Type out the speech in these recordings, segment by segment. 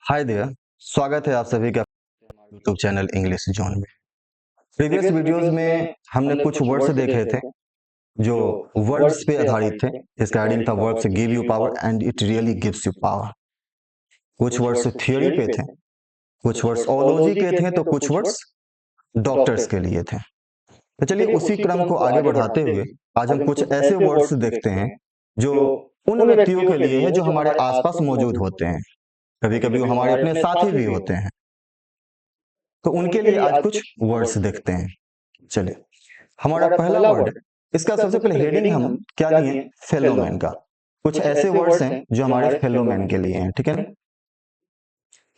Hi there. स्वागत है आप सभी का यूट्यूब चैनल इंग्लिश जोन में। प्रीवियस वीडियोस में हमने कुछ वर्ड्स देखे थे जो वर्ब्स पे आधारित थे। इसका हेडिंग था verbs give you power and it really gives you power. कुछ वर्ड्स थ्योरी पे थे, कुछ वर्ड्स ओलॉजी के थे, तो कुछ वर्ड्स डॉक्टर्स के लिए थे। तो चलिए उसी क्रम को आगे बढ़ाते हुए आज हम कुछ ऐसे वर्ड्स देखते हैं जो उन व्यक्तियों के लिए है जो हमारे आसपास मौजूद होते हैं। कभी कभी वो हमारे अपने साथी भी होते हैं, तो उनके लिए आज कुछ वर्ड्स देखते हैं। चलिए, हमारा पहला वर्ड, इसका सबसे पहले हेडिंग हम क्या लिए, फेलोमैन का। कुछ ऐसे वर्ड्स हैं जो हमारे फेलोमैन के लिए हैं, ठीक है ना,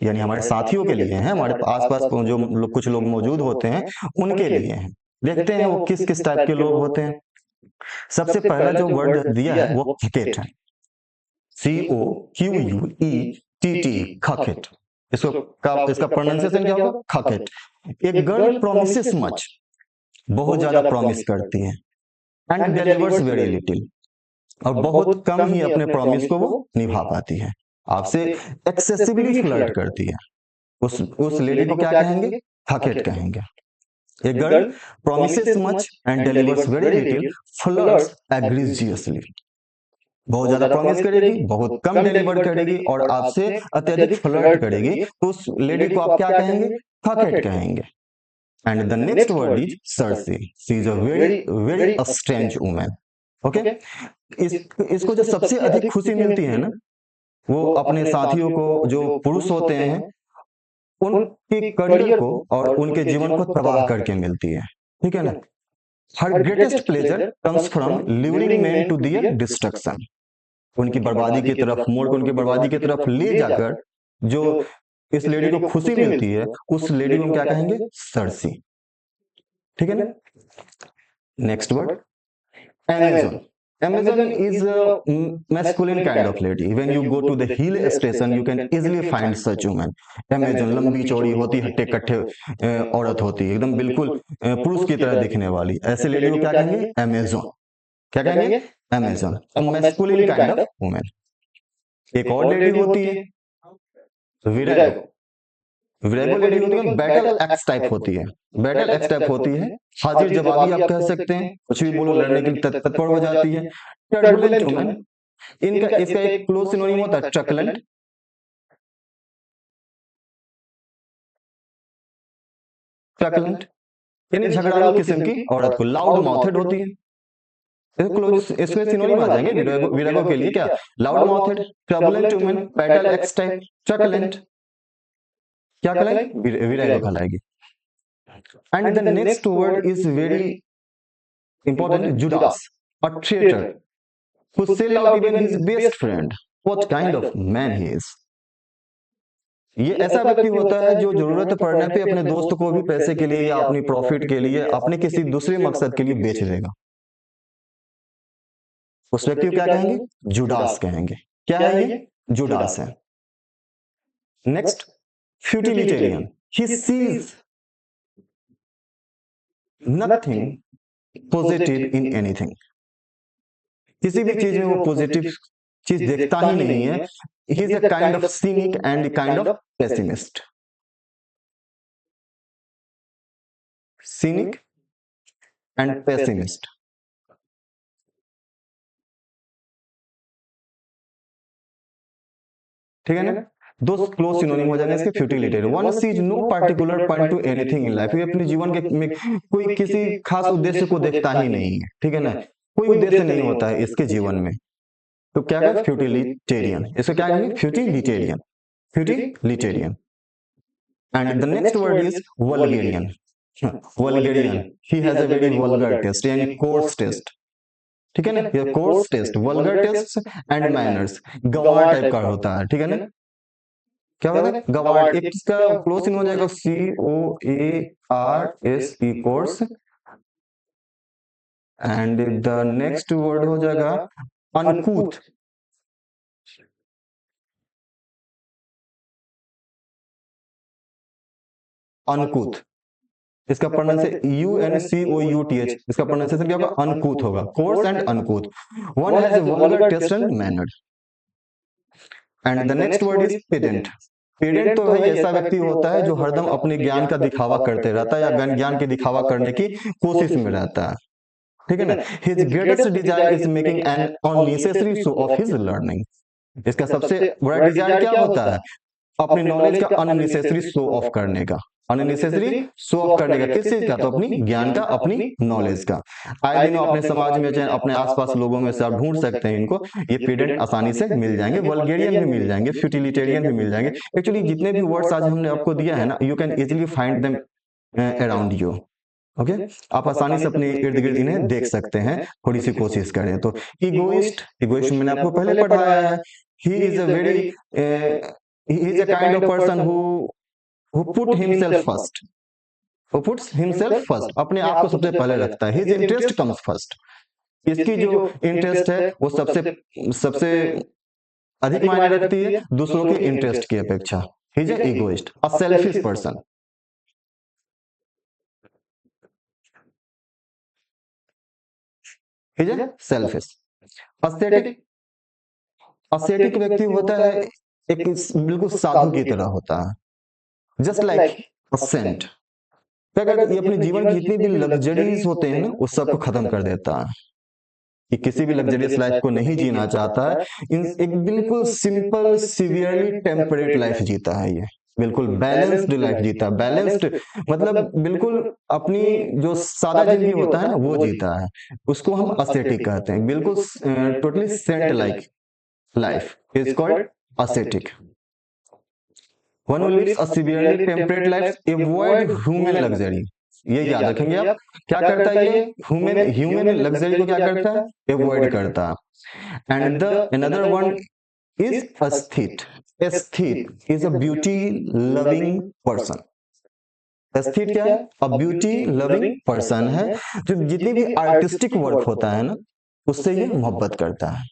यानी हमारे साथियों के लिए हैं, हमारे आसपास जो कुछ लोग मौजूद होते हैं उनके लिए हैं। देखते हैं वो किस किस टाइप के लोग होते हैं। सबसे पहला जो वर्ड दिया है वो खकेट है, COQUETT, खकेट। इसका प्रोनाउंसिएशन क्या होगा, खकेट। एक गर्ल प्रोमिसेस मच, बहुत ज्यादा प्रॉमिस करती है, एंड डिलीवर्स वेरी लिटिल, और बहुत कम ही अपने प्रॉमिस को वो निभा पाती है। आपसे एक्सेसिवली फ्लर्ट करती है। उस लेडी को क्या कहेंगे, खकेट कहेंगे। A girl promises much and delivers very little, flirts egregiously. बहुत ज्यादा प्रॉमिस करेगी, बहुत कम डिलीवर करेगी और आपसे अत्यधिक फ्लर्ट करेगी, तो उस लेडी को आप क्या कहेंगे, खकेट कहेंगे। And the next word is Cersei. She is a very strange woman. Okay? इसको जो सबसे अधिक खुशी मिलती है ना, वो अपने साथियों को, जो पुरुष होते हैं, उनके करियर को और उनके जीवन को तबाह करके मिलती है, ठीक है ना। Her greatest pleasure comes from luring man to their destruction. उनकी बर्बादी की तरफ मोड़ को, उनकी बर्बादी की तरफ ले जाकर जो इस लेडी को खुशी मिलती है, उस लेडी को हम क्या कहेंगे, सर्सी, ठीक है ना। Next word, Amazon. Amazon is a masculine kind of lady. When you go to the hill station, you can easily find such woman. Amazon लंबी चौड़ी होती, हट्टे कट्टे औरत होती है, एकदम बिल्कुल पुरुष की तरह दिखने वाली। ऐसे लेडी को क्या कहेंगे, Amazon। क्या कहेंगे, Amazon, a masculine kind of woman। एक और लेडी होती है विरागो। विरागो लेडी होती है बैटल एक्स टाइप होती है। बैटल एक्स टाइप होती है, हाजिर जवाबी आप कह सकते हैं, कुछ भी बोलो लड़ने के लिए तत्पर हो जाती है। टर्बुलेंट वुमन, इसका एक क्लोज सिनोनिम होता है ट्रकलेंट। ट्रकलेंट यानी झगड़ालू किस्म की औरत को। लाउड माउथेड होती है, इसके सिनोनिम आ जाएंगे विरागो के लिए, क्या, loud mouthed, turbulent woman, battle axe type, truculent. क्या कहलाएगी, विरागो कहलाएगी। And the next word is very important, Judas, a traitor who sell out even his best friend. What kind of man he is? ये ऐसा व्यक्ति होता है जो जरूरत पड़ने पे अपने दोस्त को भी पैसे के लिए या अपनी प्रॉफिट के लिए, अपने किसी दूसरे मकसद के लिए बेच देगा। उस व्यक्ति को क्या कहेंगे, जुडास कहेंगे। क्या है ये, जुडास है। Next, futilitarian, he sees nothing positive in anything. किसी भी चीज में वो पॉजिटिव चीज देखता ही नहीं है। He is a kind of cynic and kind of pessimist. Cynic and pessimist, ठीक है ना। दो क्लोज सिनोनिम हो जाएंगे इसके, futility. One sees no particular point to anything in life, ये अपने जीवन के में कोई किसी खास उद्देश्य को देखता ही नहीं है, ठीक है ना। कोई उद्देश्य नहीं होता है इसके जीवन में, तो क्या है, फ्यूटिलिटेरियन। इसको क्या कहेंगे, futilitarian, futilitarian. And the next word is vulgarian. Vulgarian, he has a very vulgar taste, यानी कोर्स टेस्ट, ठीक है ना। ये coarse taste, vulgar taste and manners, गंवार टाइप का होता है, ठीक है ना। क्या होता है, गवार। एक इसका क्लोजिंग हो जाएगा COARSE, course. And the next word हो जाएगा अनकूथ। अनकूथ, इसका प्रोनाउंसिएशन UNCOUTH, इसका प्रोनाउंसिएशन क्या होगा, अनकूथ होगा। Coarse and uncouth, one has a vulgar taste and manner. And the next word is pedant. Pedant तो भाई ऐसा व्यक्ति होता है जो हरदम अपने ज्ञान का दिखावा करते रहता है या ज्ञान के दिखावा करने की कोशिश में रहता है, ठीक है ना। His greatest desire is making an unnecessary show off his learning. इसका सबसे बड़ा डिजायर क्या होता है? अपनी नॉलेज का अननेसेसरी शो ऑफ करने का, अननेसेसरी शो ऑफ करने का, किस चीज का? तो अपनी ज्ञान का, अपनी नॉलेज का। आए दिन अपने समाज में चाहे अपने आसपास लोगों में से आप ढूंढ सकते हैं इनको, ये पेडेंट आसानी से मिल जाएंगे, वल्गेरियन भी मिल जाएंगे, फ्यूटिलिटेरियन भी मिल जाएंगे। एक्चुअली जितने भी वर्ड्स आज हमने आपको दिया है ना, you can easily find them around you. Okay, आप आसानी से अपने इर्द गिर्द इन्हें देख सकते हैं, थोड़ी सी कोशिश करें तो। इगोइस्ट, इगोइस्ट मैंने आपको पहले पढ़ाया है। He is a very he is a kind of person who put himself first, who puts himself first, अपने आप को सबसे पहले रखता है। his interest comes first, इसकी जो इंटरेस्ट है वो सबसे सबसे अधिक मायने रखती है दूसरों के इंटरेस्ट की अपेक्षा। he is an egoist, a selfish person। he is a selfish। ascetic, ascetic व्यक्ति होता है एक बिल्कुल साधु की तरह होता है, जस्ट लाइक अ सेंट। अगर ये अपने जीवन की जितनी भी लग्जरीज होते हैं ना, उस सबको खत्म कर देता है। ये किसी भी लग्जरियस लाइफ को नहीं जीना चाहता है, एक बिल्कुल सिंपल सिवियरली टेम्परेट लाइफ जीता है। ये बिल्कुल बैलेंस्ड लाइफ जीता है। बैलेंस्ड मतलब बिल्कुल अपनी जो सादा जिंदगी होता है ना, वो जीता है। उसको हम ascetic कहते हैं, बिल्कुल totally saint like life is called ascetic। One who lives a severely temperate life avoid human luxury। ये याद रखेंगे आप, क्या करता है ये? ह्यूमन लग्जरी को क्या करता है? अवॉइड करता है। And the another one is aesthete. Aesthete is a beauty loving person. Aesthete क्या है? अ ब्यूटी लविंग पर्सन है, जो जितनी भी आर्टिस्टिक वर्क होता है ना, उससे ये मोहब्बत करता है,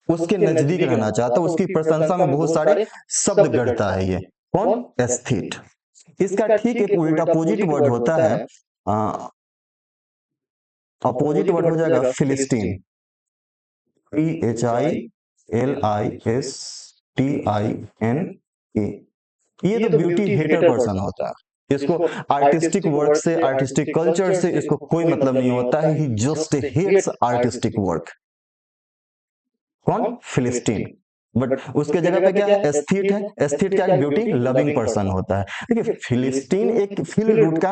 उसके नजदीक रहना चाहता है, उसकी प्रशंसा में बहुत सारे शब्द गढ़ता है। ये कौन? एस्थेट। इसका ठीक एक उल्टा अपोजिट वर्ड होता है, अपोजिट वर्ड हो जाएगा फिलिस्टीन। PHILISTINE। ये तो ब्यूटी हेटर पर्सन होता है। इसको आर्टिस्टिक वर्क से, आर्टिस्टिक कल्चर से इसको कोई मतलब नहीं होता है। ही जस्ट हेट्स आर्टिस्टिक वर्क। कौन? फिलिस्टीन। बट उसके जगह पे क्या है? एस्थेट है। एस्थेट क्या है? ब्यूटी लविंग पर्सन होता है। देखिए फिलिस्टीन एक फिल रूट का,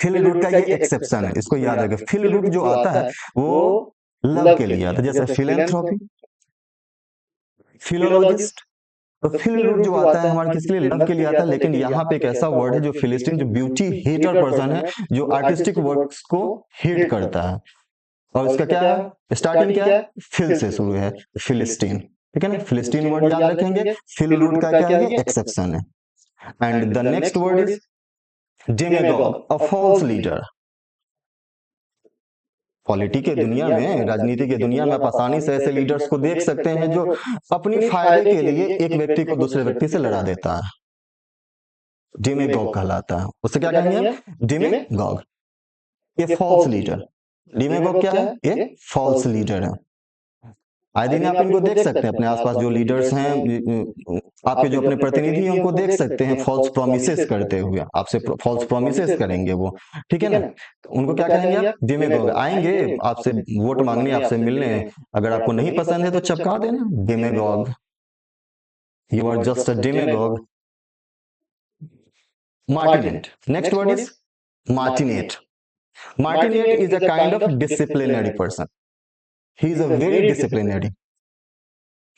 फिल रूट का ये एक्सेप्शन है, इसको याद रखें। फिल रूट जो आता है वो लव के लिए आता है, जैसे फिलेंथ्रोपी, फिलोलॉजिस्ट। तो फिल रूट जो आता है हमारे किसके लिए? लव के लिए आता है। लेकिन यहाँ पे एक ऐसा वर्ड है जो फिलिस्टीन, जो ब्यूटी हेटर पर्सन है, जो आर्टिस्टिक वर्क्स को हेट करता है। और इसका क्या है? स्टार्टिंग क्या है? फिल से शुरू है, फिलिस्टीन। ठीक है ना, फिलिस्टीन वर्ड याद रखेंगे। फिल रूट का क्या है? एक्सेप्शन है। And the next word is demagogue, a false leader. Polity के दुनिया में, राजनीति के दुनिया में आप आसानी से ऐसे लीडर्स को देख सकते हैं जो अपनी फायदे के लिए एक व्यक्ति को दूसरे व्यक्ति से लड़ा देता है। डेमागोग कहलाता है। उससे क्या कहेंगे आप? डेमागोग, ये फॉल्स लीडर। डेमागोग क्या है? ये फॉल्स लीडर है। आए दिन आप इनको देख सकते हैं अपने आसपास जो लीडर्स हैं, आपके जो अपने प्रतिनिधि हैं, उनको देख सकते हैं फॉल्स प्रोमिसेस करते हुए। आपसे फॉल्स प्रोमिसेस करेंगे वो, ठीक है ना। तो उनको क्या कहेंगे आप? डेमागोग। आएंगे आपसे वोट मांगने, आपसे मिलने, अगर आपको नहीं पसंद है तो चपका देना, demagogue, you are just a demagogue. Martinet, next word is martinet. Martinet is a kind of disciplinary person. He is a very disciplinary,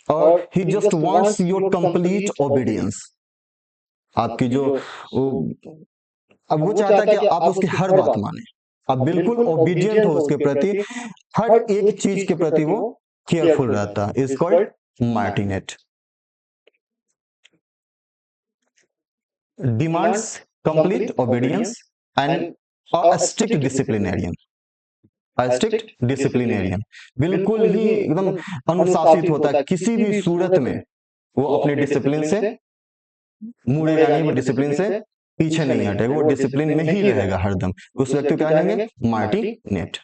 or he just wants your complete obedience। आपकी जो अब वो चाहता है कि आप उसकी हर बात माने, आप बिल्कुल ओबीडियंट हो उसके प्रति, हर एक चीज के प्रति वो केयरफुल रहता है। Is called martinet. Demands complete obedience and a strict disciplinarian. Strict disciplinarian, बिल्कुल ही एकदम अनुशासित होता है। किसी भी सूरत में वो अपने डिसिप्लिन से मुड़ेगा नहीं, वो डिसिप्लिन से पीछे नहीं हटेगा, वो डिसिप्लिन में ही रहेगा हरदम। उस व्यक्ति को क्या कहेंगे? मार्टिनेट।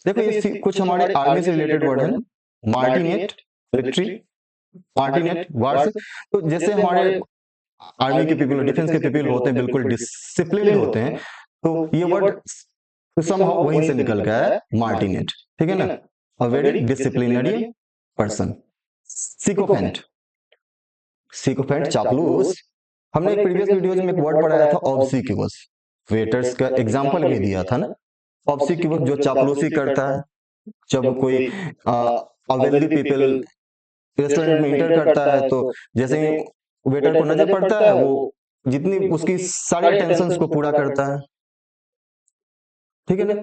देखो ये कुछ हमारे आर्मी से रिलेटेड वर्ड है। मार्टिनेट मिलिट्री, मार्टिनेट वार्स। तो जैसे हमारे आर्मी के पीपल, डिफेंस के पीपल होते हैं, बिल्कुल डिसिप्लिन होते हैं, तो ये वर्ड समहाउ वहीं से निकल गया है, मार्टिनेट, ठीक है ना। A very disciplinary person. Sycophant, sycophant चापलूस। हमने एक प्रीवियस वीडियोज में एक वर्ड पढ़ाया था, ऑब्सिक्यूअस। वेटर्स का एग्जांपल भी दिया था ना, ऑब्सिक्यूअस जो चापलूसी करता है। जब कोई वेल्दी पीपल रेस्टोरेंट में इंटर करता है, तो जैसे ही वेटर को नजर पड़ता है, वो जितनी उसकी सारी टेंशन्स को पूरा करता है, ठीक है ना।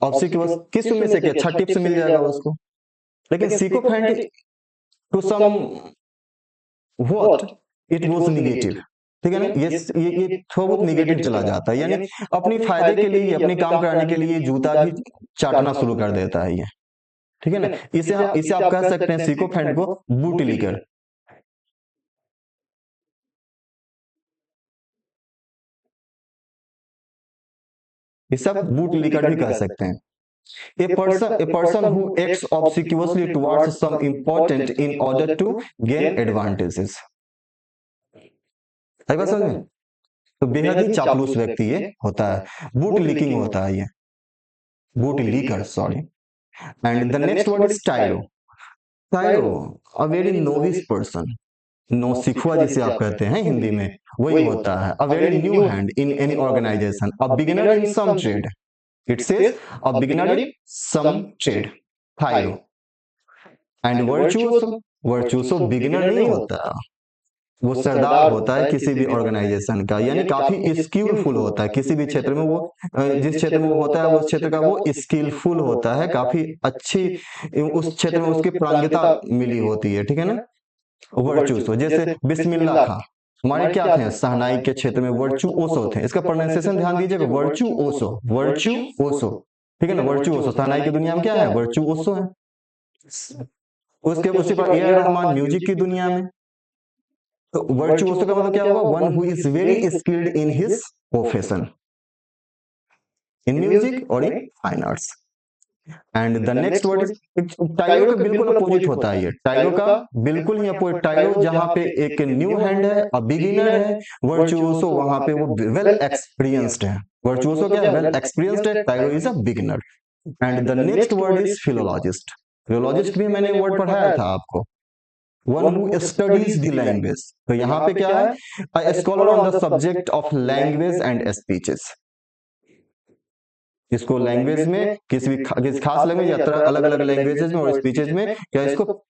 ऑब्सिक्यूअस किस में से कि अच्छा टिप्स मिल जाएगा उसको। लेकिन sycophant to somewhat it was negative, ठीक है ना। ये थोड़ा बहुत निगेटिव चला जाता है, यानी अपनी फायदे के लिए, अपने काम कराने के लिए जूता भी चाटना शुरू कर देता है ये, ठीक है ना। इसे आप कह सकते हैं सिकोफेंट को बूट लीकर। इसे आप बूट लीकर भी कह सकते हैं। A person who acts obsequiously towards some important in order to gain advantages। है बात समझ में? तो बेहद ही चापलूस व्यक्ति ये होता है, बूट लीकिंग होता है ये, boot licker, sorry. And the next word is tyro. Tyro, a very novice person. नौसिखुआ जिसे आप कहते हैं हिंदी में, वही होता है। A very new hand in any organisation, a beginner in some trade. It says a beginner in some trade, tyro. And virtuoso, virtuoso beginner नहीं होता, वो सरदार होता है किसी भी ऑर्गेनाइजेशन का, यानी काफी स्किलफुल होता है किसी भी क्षेत्र में। वो जिस क्षेत्र में वो होता है, उस क्षेत्र का वो स्किलफुल होता है, काफी अच्छी उस क्षेत्र में उसकी प्रांगता मिली होती है, ठीक है ना। वर्चुओसो, जैसे बिस्मिल्लाह खां, हमारे क्या थे, शहनाई के क्षेत्र में वर्चुओसो थे। इसका प्रोनाउंसिएशन ध्यान दीजिएगा, वर्चुओसो, वर्चुओसो, ठीक है ना। वर्चुओसो, शहनाई की दुनिया में क्या है, वर्चुओसो है। उसके उसी पर ए आर रहमान म्यूजिक की दुनिया में। तो वर्चुओसो का मतलब क्या होगा, one who is very skilled in his profession, in music और in fine arts. And the next word is, tyro का बिल्कुल अपोजिट होता है ये, टाइलो का बिल्कुल ही अपोजिट। टाइलो जहां पे एक न्यू हैंड है, अ बिगिनर है, वर्चुओसो वहां पे वो वेल एक्सपीरियंस्ड है। वर्चुओसो क्या है, वेल एक्सपीरियंस्ड है, tyro is a beginner. And the next word is philologist. Philologist भी मैंने वर्ड पढ़ाया था आपको, one who studies the language. तो यहाँ पे क्या है, a scholar on the subject of language and speeches. इसको लैंग्वेज में किसी खास लैंग्वेज या तरह अलग अलग लैंग्वेजेस में और स्पीचेस में क्या इसको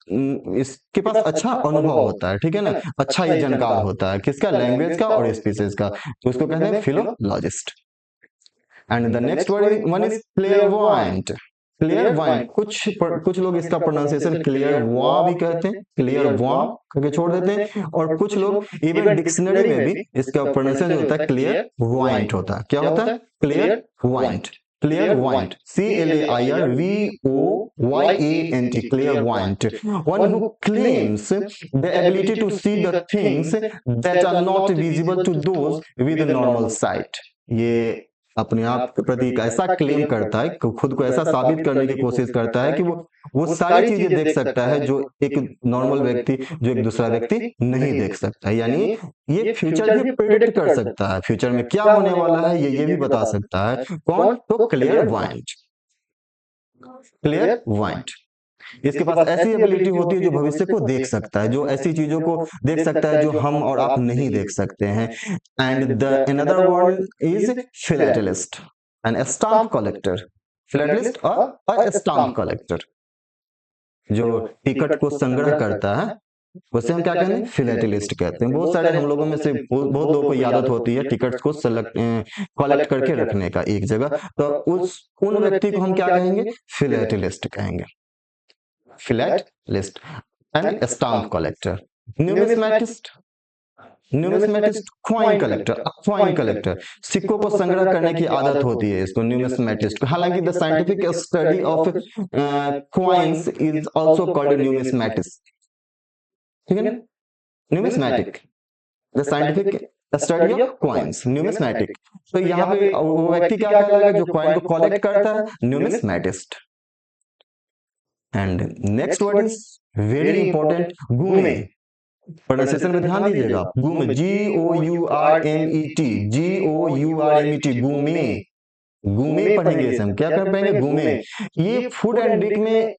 इसके पास अच्छा अनुभव होता है, ठीक है ना। अच्छा ये जानकार होता है किसका, लैंग्वेज का और स्पीचेस का, तो इसको कहते हैं philologist. And the next word one is clairvoyant. Clairvoyant, कुछ लोग इसका प्रोनाउंसिएशन क्लियर वॉ भी कहते हैं, क्लियर वॉ करके छोड़ देते हैं, और कुछ लोग इवन डिक्शनरी में भी इसका प्रोनाउंसिएशन जो होता है क्लियर वॉइंट होता है। क्या होता है, clairvoyant, clairvoyant, CLAIRVOYANT, clairvoyant. One who claims the ability to see the things that are not visible to those with normal sight. ये अपने आप के प्रति एक ऐसा क्लेम करता है, खुद को ऐसा साबित करने की कोशिश करता है कि वो सारी चीजें देख सकता है जो एक नॉर्मल व्यक्ति, जो एक दूसरा व्यक्ति नहीं देख सकता है। यानी ये फ्यूचर भी प्रिडिक्ट कर सकता है, फ्यूचर में क्या होने वाला है ये भी बता सकता है। कौन, तो क्लियर वाइंट, क्लियर वाइंट। इसके पास ऐसी एबिलिटी होती है जो भविष्य को देख सकता है, जो ऐसी चीजों को देख सकता है जो हम और आप नहीं देख सकते हैं। And the another word is philatelist, an stamp collector. Philatelist और स्टाम्प कलेक्टर, जो टिकट को संग्रह करता है, उसे हम क्या कहते हैं, फिलेटेलिस्ट कहते हैं। बहुत सारे हम लोगों में से बहुत लोगों को ये आदत होती है टिकट्स को कलेक्ट करके रखने का एक जगह, तो उन व्यक्ति को हम क्या कहेंगे, फिलेटेलिस्ट कहेंगे, philatelist. And stamp collector, numismatist, numismatist coin collector, coin collector, सिक्कों को संग्रह करने की आदत होती है इसको, न्यूमिस्मेटिस्ट। हालांकि the scientific study of coins is also called न्यूमिस्मेटिस्ट, ठीक है ना, numismatic, the scientific study of coins, numismatic. तो यहाँ पे वो व्यक्ति क्या कहलाएगा, जो कॉइन को कलेक्ट करता है, numismatist. And next word is very important, gourmet, pronunciation में ध्यान दीजिएगा, गूमे, GOURMET, GOURMET, गूमे, गूमे पढ़ेंगे इसे हम, क्या कर पाएंगे, गूमे। ये फूड एंड ड्रिंक में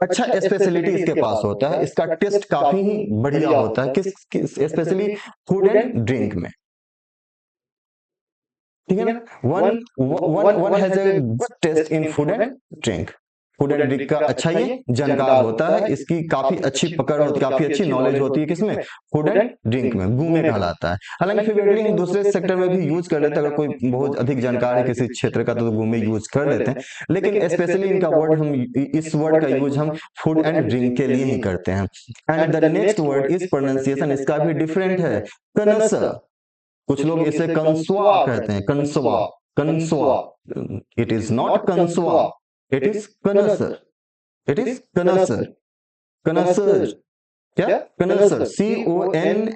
अच्छा स्पेशलिटी इसके पास होता है, इसका टेस्ट काफी बढ़िया होता है, किस स्पेशली फूड एंड ड्रिंक में, ठीक है ना। One has a good taste in food and drink, food and drink का अच्छा ये जानकार होता है, इसकी काफी अच्छी पकड़ होती है, काफी अच्छी नॉलेज होती है किसमें, फूड एंड ड्रिंक में, गूमे कहलाता है। हालांकि फ्रिक्वेंटली हम दूसरे सेक्टर में भी यूज कर लेते हैं, अगर कोई बहुत अधिक जानकार है किसी क्षेत्र का तो गूमे यूज कर लेते हैं, लेकिन स्पेशली इनका वर्ड हम, इस वर्ड का यूज हम फूड एंड ड्रिंक के लिए ही करते हैं। And the next word is pronunciation, इसका भी डिफरेंट है, कनस, कुछ लोग इसे कंसवा कहते हैं, connoisseur, connoisseur, it is not connoisseur, it is connoisseur, it is connoisseur, connoisseur, क्या, connoisseur, CONNOISSEUR,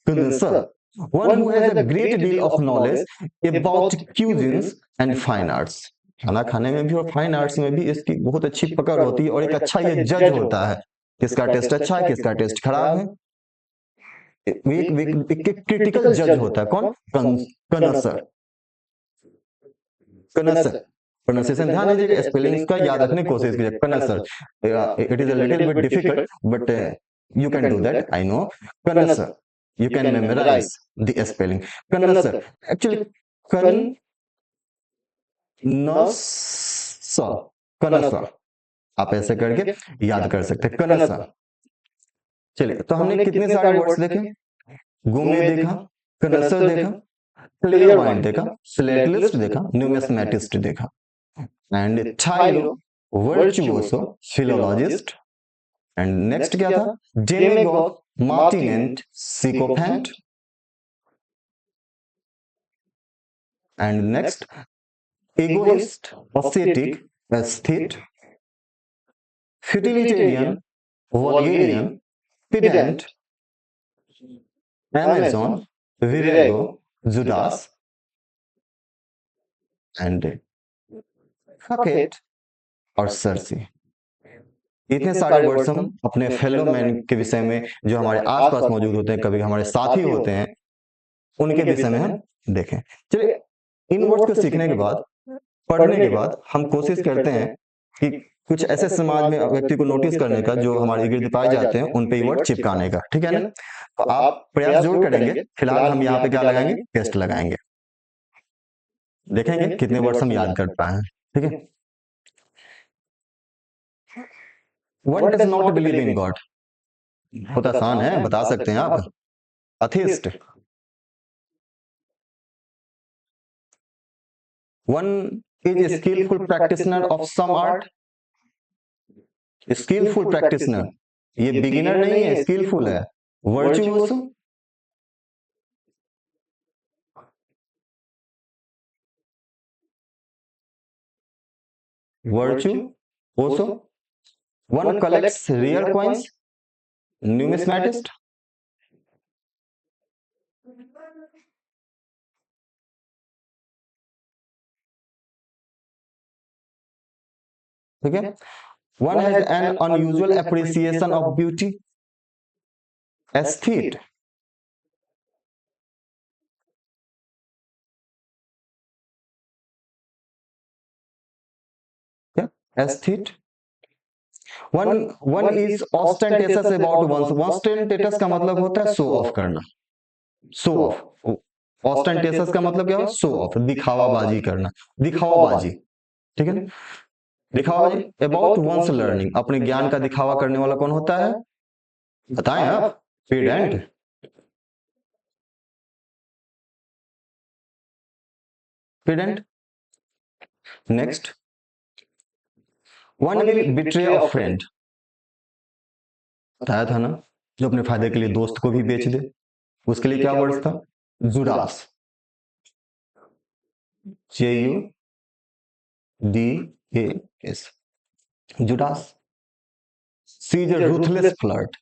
कनसर, one who has a great deal of knowledge about cuisines and fine arts, खाना खाने में भी और फाइन आर्ट्स में भी इसकी बहुत अच्छी पकड़ होती है, और एक अच्छा ये जज होता है, किसका टेस्ट अच्छा है, किसका टेस्ट खराब है, एक क्रिटिकल जज होता है, कौन, कनसर, कनसर। प्रोनाउंसिएशन ध्यान दीजिएगा, स्पेलिंग्स का याद रखने की कोशिश कीजिए, connoisseur, it is a little bit difficult but you can do that, I know, connoisseur, you can memorize the spelling, connoisseur, actually connoisseur, connoisseur, आप ऐसे करके याद कर सकते हैं, कनसर। चलिए, तो हमने कितने सारे वर्ड्स देखे, गूमे देखा, कनसर देखा, क्लियर माइंड देखा, फिलेटलिस्ट देखा, न्यूमिस्मेटिस्ट देखा, and tyro, virtuoso, philologist, and next क्या था, demagogue, martinet, sycophant, and next egoist, ascetic, aesthete, futilitarian, vulgarian, pedant, Amazon, Virago, Judas, and Hackett और सर्सी। इतने सारे वर्ड्स हम अपने फेलो मैन के विषय में, जो हमारे आसपास मौजूद होते हैं, कभी हमारे साथी होते हैं, उनके विषय में हम देखें। चलिए, इन वर्ड्स को सीखने के बाद, पढ़ने के बाद हम कोशिश करते हैं कि कुछ ऐसे समाज में व्यक्ति को नोटिस करने का जो हमारे इर्द पाए जाते हैं, उन पे वर्ड चिपकाने का, ठीक है ना। तो आप प्रयास जरूर करेंगे। फिलहाल हम यहाँ पे क्या लगाएंगे, टेस्ट लगाएंगे, देखेंगे कितने वर्ड्स हम याद कर पाए, ठीक है। One does not believe in God, बहुत आसान है, बता सकते हैं आप, atheist. One is a skillful practitioner of some art, skillful practitioner, ये बिगिनर नहीं है, skillful है। virtuoso, virtuoso, one collects rare coins, numismatist, ठीक है। One has an unusual appreciation of beauty, aesthete, yeah, aesthete. One is ostentatious about one's, ostentatious का मतलब होता है शो ऑफ करना, शो ऑफ, ostentatious का मतलब क्या है, शो ऑफ, दिखावाबाजी करना, दिखावाबाजी, ठीक है ना, दिखावाबाजी। अबाउट वंस लर्निंग, अपने ज्ञान का दिखावा करने वाला कौन होता है, बताएं आप, pedant, pedant. Next, one will betray a friend, बताया था ना, जो अपने फायदे के लिए दोस्त को भी बेच दे, उसके लिए क्या वर्ड था, Judas, JUDAS, Judas. She is a ruthless flirt,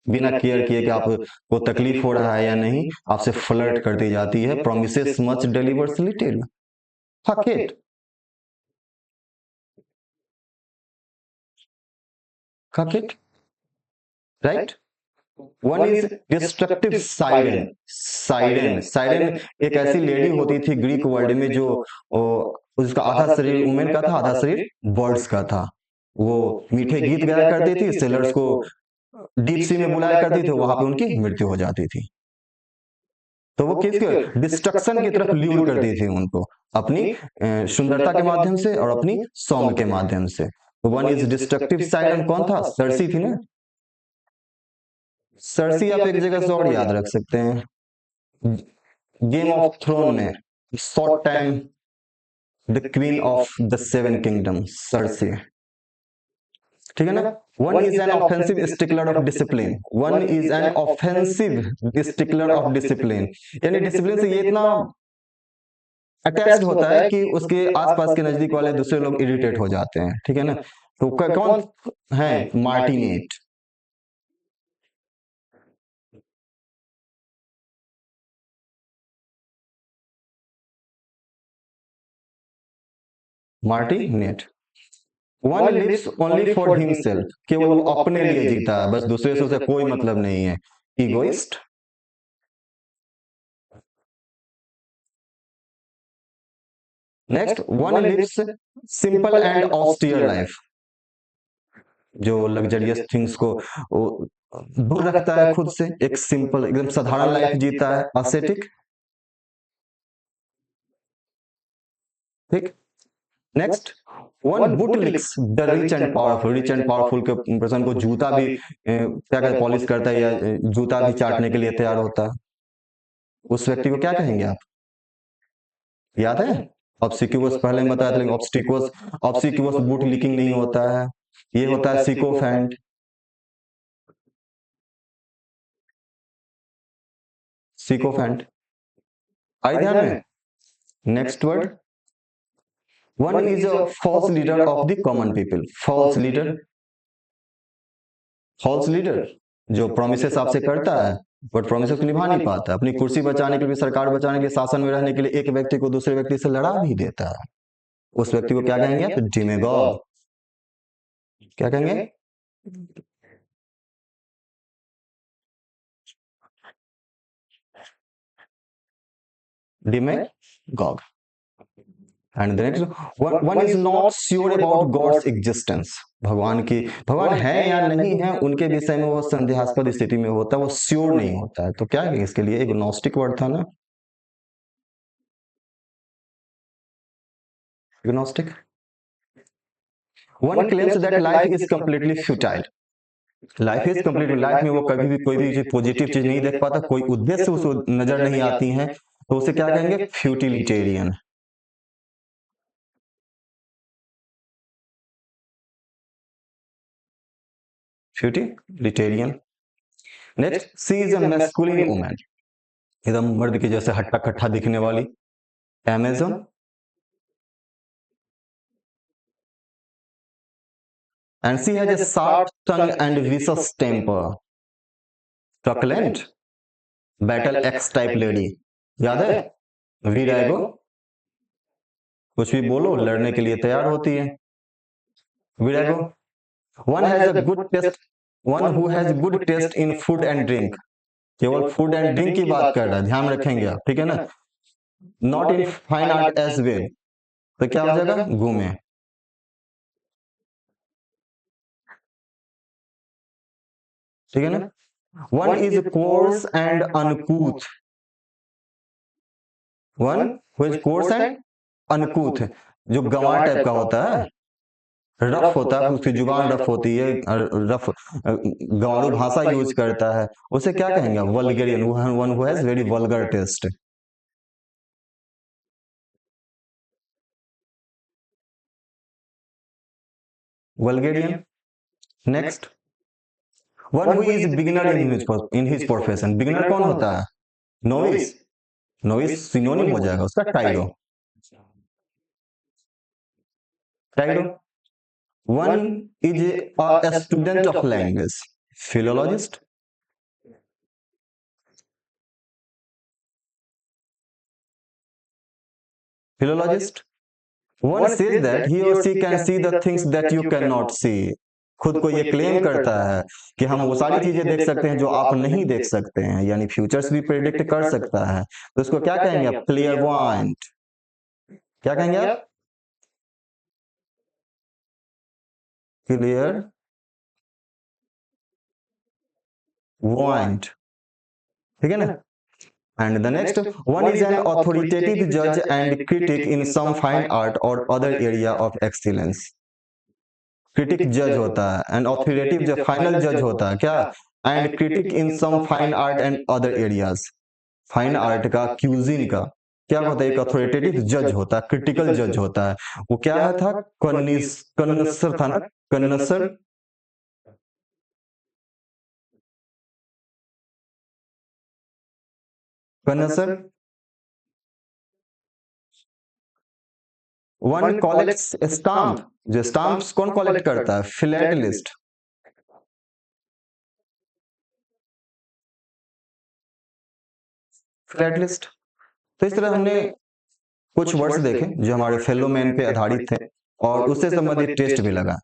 बिना केयर किए कि आपको तकलीफ हो रहा है या नहीं, आपसे फ्लर्ट करती जाती है, promises much delivers little. Coquette, Kakit, right? One is destructive siren. Siren एक ऐसी लेडी होती थी ग्रीक वर्ल्ड में जो उसका आधा शरीर वुमेन का था, आधा शरीर बर्ड्स का था। वो मीठे गीत गाया करती थी, सेलर्स को डीप सी में बुलाया करती थी, वहां पे उनकी मृत्यु हो जाती थी। तो वो किसके डिस्ट्रक्शन की तरफ ल्यूर करती थी उनको, अपनी सुंदरता के माध्यम से और अपनी सॉन्ग के माध्यम से। वन इज डिस्ट्रक्टिव साइरेन, कौन था? सर्सी थी ना। सर्सी आप एक जगह से और याद रख सकते हैं, गेम ऑफ थ्रोन में short time the queen of the seven kingdom, Cersei. ठीक है ना। One is an offensive stickler of discipline, one is an offensive stickler of discipline, यानी डिसिप्लिन से ये इतना अटैच्ड होता है कि उसके आसपास के नजदीक वाले दूसरे लोग इरिटेट हो जाते हैं। ठीक है ना। तो कौन है? Martinet. Martinet one lives only for himself, केवल वो अपने लिए जीता है, बस दूसरे से उसे कोई मतलब नहीं है। Egoist. Next, one lives simple and austere life, जो लग्जरियस थिंग्स को दूर रखता है खुद से, एक सिंपल एकदम साधारण लाइफ जीता है, असेटिक। ठीक। Next, one boot लिक्स the rich and powerful, rich and powerful के पर्सन को जूता भी क्या कहते पॉलिश करता है, या जूता भी चाटने के लिए तैयार होता है। उस व्यक्ति को क्या कहेंगे आप? याद है? ऑब्सिक्यूअस पहले में बताया था, लेकिन ऑब्सिक्यूअस बूट लीकिंग नहीं होता है, ये होता है सिकोफेंट। सिकोफेंट आई ध्यान में। Next word, one is a false leader of the common people. False leader, false leader जो प्रोमिसेस आपसे करता है बट प्रोमिसेस को निभा नहीं पाता, अपनी कुर्सी बचाने के लिए, सरकार बचाने के लिए, शासन में रहने के लिए एक व्यक्ति को दूसरे व्यक्ति से लड़ा भी देता है। उस व्यक्ति को क्या कहेंगे आप? डिमेगॉग। क्या कहेंगे? Demagogue. And the next, one is not sure about God's existence. भगवान है या नहीं है उनके विषय में वो संदेहास्पद स्थिति में होता है, वो श्योर नहीं होता है। तो क्या है इसके लिए? एग्नोस्टिक वर्ड था ना, agnostic. One claims that life is completely futile. Life is complete, life में वो कभी भी कोई भी पॉजिटिव चीज नहीं देख पाता, कोई उद्देश्य उसको नजर नहीं आती है, तो उसे क्या कहेंगे? Futilitarian. Futilitarian. Next, she is a masculine woman, एकदम मर्द के जैसे हट्टा कट्टा दिखने वाली। Amazon. And she has a sharp tongue and vicious temper. Truculent, battle axe type lady, याद है? वीरागो, कुछ भी बोलो लड़ने के लिए तैयार होती है। Virago. One has a good taste, one who has good taste in food and drink, केवल फूड एंड ड्रिंक की बात कर रहा है, ध्यान रखेंगे आप। ठीक है ना। Not in fine art as well, तो क्या हो जाएगा? घूमे। ठीक है ना। One is coarse and uncouth, one who is coarse and uncouth, जो गंवार टाइप का होता है, रफ होता है, उसकी जुबान रफ होती है, रफ गंवारू भाषा यूज करता है, उसे क्या कहेंगे? Vulgarian, one who has very vulgar taste. Vulgarian. Next, one who is beginner in his profession. Beginner कौन होता है? नोविस। नोविस सिनोनिम हो जाएगा उसका tyro. Tyro. One is a student of language. Philologist. Philologist. One says that he or she can see the things that you cannot see. खुद को ये claim करता है कि हम वो सारी चीजें देख सकते हैं जो आप नहीं देख सकते हैं, यानी फ्यूचर्स भी प्रेडिक्ट कर सकता है, तो इसको क्या कहेंगे आप? क्लियरवॉयंट। क्या कहेंगे आप? क्लियर वॉइंट, ठीक है ना? And the next one is an authoritative judge and critic in some fine art or other area of excellence. Critic जज होता है, एंड ऑथोरेटिव जो फाइनल जज होता है क्या? And critic in some fine art and other areas. Fine art का, cuisine का क्या होता है? एक ऑथोरेटेटिव जज होता है, क्रिटिकल जज होता है। वो क्या है था? कन्नसर था ना, कन्नसर। कन्नसर। वन कलेक्ट्स स्टाम्प, जो स्टाम्प्स कौन कलेक्ट करता है? फिलेटलिस्ट। फिलेटलिस्ट। तो इस तरह हमने कुछ वर्ड्स देखे जो हमारे फेलो मैन पे आधारित थे, और उससे संबंधित टेस्ट भी लगा।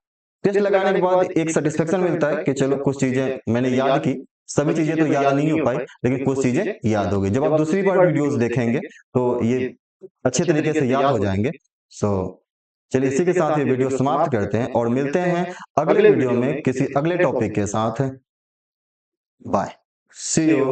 टेस्ट लगाने के बाद एक सेटिस्फेक्शन मिलता है कि चलो कुछ चीजें मैंने याद की, सभी चीजें तो याद नहीं हो पाई, लेकिन कुछ चीजें याद हो गई। जब आप दूसरी बार वीडियोस देखेंगे तो ये अच्छे तरीके से याद हो जाएंगे। सो चलिए इसी के साथ ये वीडियो समाप्त करते हैं और मिलते हैं अगले वीडियो में किसी अगले टॉपिक के साथ। Bye, see you.